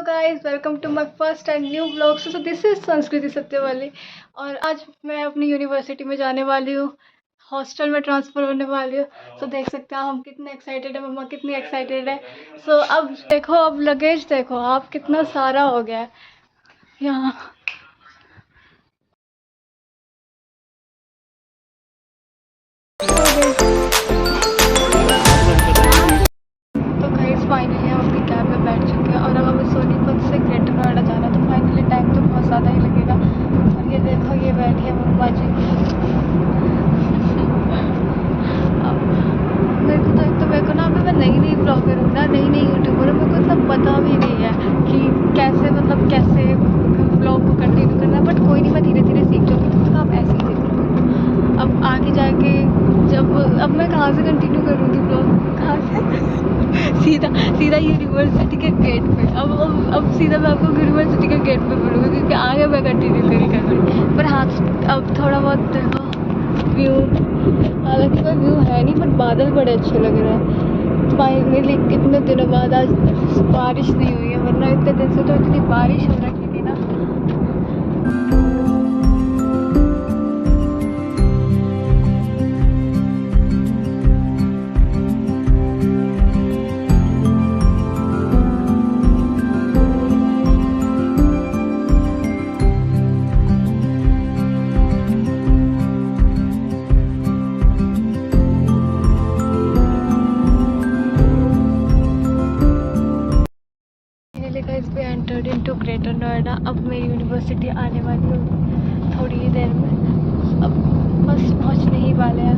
Guys, welcome to my first and new vlog. So this is Sanskriti Satyawali और आज मैं अपनी यूनिवर्सिटी में जाने वाली हूँ, हॉस्टल में ट्रांसफ़र होने वाली हूँ। सो देख सकते हैं हम कितने एक्साइटेड है, मम्मा कितनी एक्साइटेड है। सो अब देखो, अब लगेज देखो आप कितना सारा हो गया है यहाँ। तो गाइस फाइनली हम अपनी कैब में बैठ चुके हैं और अब हमें सोनीपत से ग्रेटर नोएडा जाना है। तो फाइनली टाइम तो बहुत ज़्यादा ही लगेगा। और ये देखो, ये बैठी है मम्मा जी। अब मेरे को ना अभी मैं नई ब्लॉगर हूँ ना, नई यूट्यूबर हूँ। मेरे को इतना पता भी नहीं है कि कैसे ब्लॉग को कंटिन्यू करना है। बट कोई नहीं, मैं धीरे धीरे सीख जाऊँगी। तो आप ऐसे ही देख लो। अब आगे जाके अब मैं कहाँ से कंटिन्यू करूँगी ब्लॉग, कहाँ से सीधा यूनिवर्सिटी के गेट पे। अब सीधा मैं आपको यूनिवर्सिटी के गेट पे मिलूँगी, क्योंकि आगे मैं कंटिन्यू कर रही। पर हाँ, अब थोड़ा बहुत देखो व्यू, हालांकि कोई व्यू है नहीं, बट बादल बड़े अच्छे लग रहे हैं। फाइनली कितने दिनों बाद आज बारिश नहीं हुई है, वरना इतने दिन से तो इतनी बारिश हो रखी थी ना। We entered into greater Noida. अब मेरी यूनिवर्सिटी आने वाली होगी थोड़ी ही देर में। अब बस पहुंचने ही वाले हैं।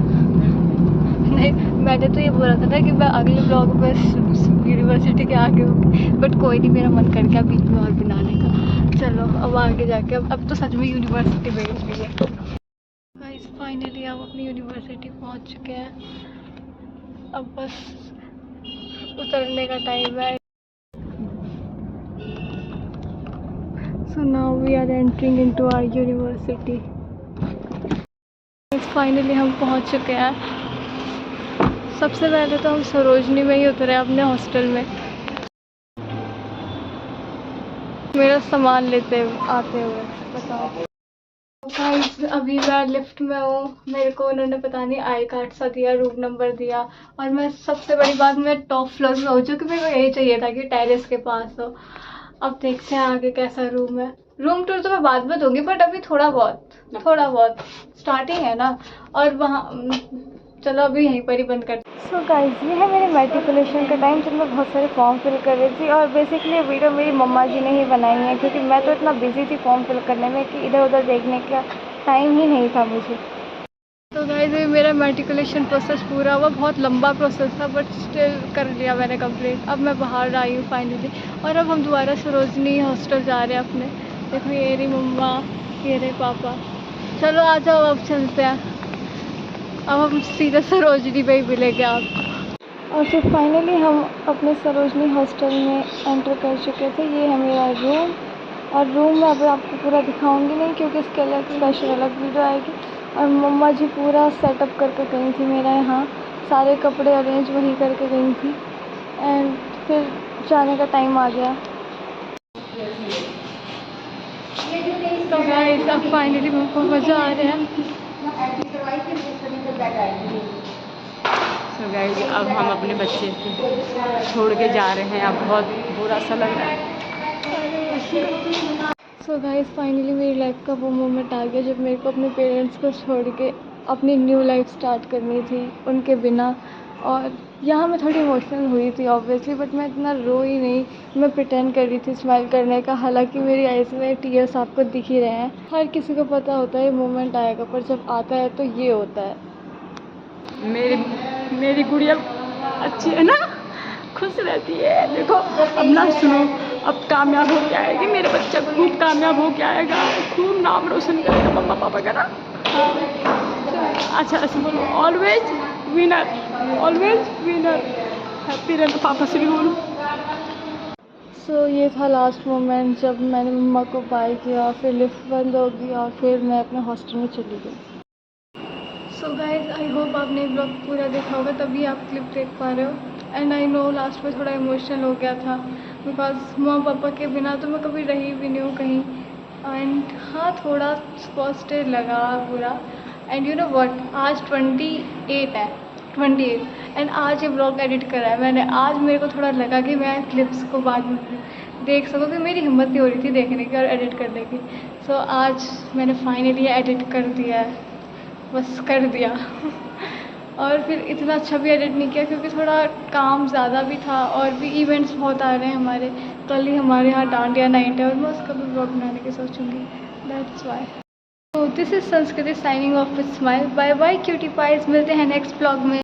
नहीं, मैंने तो ये बोला था ना कि मैं अगले ब्लॉग में यूनिवर्सिटी के आगे होगी, बट कोई नहीं, मेरा मन कर गया बीच में और बनाने का। चलो अब आगे जाके अब तो सच में यूनिवर्सिटी में ही है। गाइस फाइनली हम अपनी यूनिवर्सिटी पहुंच चुके हैं। अब बस उतरने का टाइम है। So now we are entering into our university. Finally हम पहुंच चुके हैं। सबसे पहले तो हम सरोजनी में ही उतरे अपने हॉस्टल में, मेरा सामान लेते आते हुए। बताओ गाइस, अभी मैं लिफ्ट में हूँ। मेरे को उन्होंने पता नहीं आई कार्ड सा दिया, रूम नंबर दिया। और मैं सबसे बड़ी बात, मैं टॉप फ्लोर में हूँ, क्योंकि मेरे को यही चाहिए था कि टेरेस के पास हो। अब देखते हैं आगे कैसा रूम है। रूम टूर तो मैं बाद में दूंगी, बट अभी थोड़ा बहुत स्टार्टिंग है ना। और वहाँ चलो अभी यहीं पर ही बंद करते हैं। सो गाइस, ये है मेरे मैट्रिकुलेशन का टाइम, जब मैं बहुत सारे फॉर्म फिल कर रही थी। और बेसिकली ये वीडियो मेरी मम्मा जी ने ही बनाई है, क्योंकि मैं तो इतना बिजी थी फॉर्म फिल करने में कि इधर उधर देखने का टाइम ही नहीं था मुझे। तो गाइस, ये मेरा मैट्रिकुलेशन प्रोसेस पूरा हुआ। बहुत लंबा प्रोसेस था, बट स्टिल कर लिया मैंने कंप्लीट। अब मैं बाहर आई हूँ फाइनली, और अब हम दोबारा सरोजनी हॉस्टल जा रहे हैं अपने। देखो ये रही मम्मा, ये रहे पापा। चलो आ जाओ, अब चलते हैं। अब हम सीधे सरोजनी में ही मिलेंगे आपको। और फिर फाइनली हम अपने सरोजनी हॉस्टल में एंटर कर चुके थे। ये है मेरा रूम, और रूम में अब आपको पूरा दिखाऊंगी नहीं, क्योंकि इसके अलग स्पेशल अलग वीडियो आएगी। और मम्मा जी पूरा सेटअप करके गई थी मेरा यहाँ, सारे कपड़े अरेंज वही करके गई थी। एंड फिर जाने का टाइम आ गया। तो गाइस, अब फाइनली मेरे को मज़ा आ रहा है। तो गाइस, अब हम अपने बच्चे छोड़ के जा रहे हैं। अब बहुत बुरा सा लग रहा है। सो गाइस, फाइनली मेरी लाइफ का वो मोमेंट आ गया जब मेरे को अपने पेरेंट्स को छोड़ के अपनी न्यू लाइफ स्टार्ट करनी थी उनके बिना। और यहाँ मैं थोड़ी इमोशनल हुई थी ऑब्वियसली, बट मैं इतना रोई नहीं। मैं प्रिटेंड कर रही थी स्माइल करने का, हालांकि मेरी आईज में टीयर्स आपको दिख ही रहे हैं। हर किसी को पता होता है ये मोमेंट आएगा, पर जब आता है तो ये होता है। मेरी गुड़िया अच्छी है ना, खुश रहती है। देखो अब ना सुनो, अब कामयाब हो के आएगी, मेरे बच्चा खूब कामयाब हो के आएगा, खूब नाम रोशन करेगा मम्मा पापा का ना। अच्छा ऐसे बोलो, always winner, always winner. Happy रहना पापा से भी बोलो। सो ये था लास्ट मोमेंट जब मैंने मम्मा को बाय किया, फिर लिफ्ट बंद हो गई और फिर मैं अपने हॉस्टल में चली गई। सो गाइज, आई होप आपने ब्लॉग पूरा देखा होगा, तभी आप क्लिप देख पा रहे हो। एंड आई नो लास्ट में थोड़ा इमोशनल हो गया था, बिकॉज माँ पापा के बिना तो मैं कभी रही भी नहीं हूँ कहीं। एंड हाँ, थोड़ा पॉजिटिव लगा पूरा। एंड यू नो व्हाट, आज 28 है, 28, एंड आज ये ब्लॉग एडिट करा है मैंने। आज मेरे को थोड़ा लगा कि मैं क्लिप्स को बाद में देख सकूँ, कि मेरी हिम्मत नहीं हो रही थी देखने की और एडिट करने की। सो आज मैंने फाइनली एडिट कर दिया है, बस कर दिया। और फिर इतना अच्छा भी एडिट नहीं किया क्योंकि थोड़ा काम ज़्यादा भी था और भी इवेंट्स बहुत आ रहे हैं हमारे। कल ही हमारे यहाँ डांडिया नाइट है और मैं उसका भी ब्लॉग बनाने की सोचूंगी, दैट्स वाई। तो this is Sanskriti signing off with smile. Bye bye cutie pies, मिलते हैं नेक्स्ट ब्लॉग में।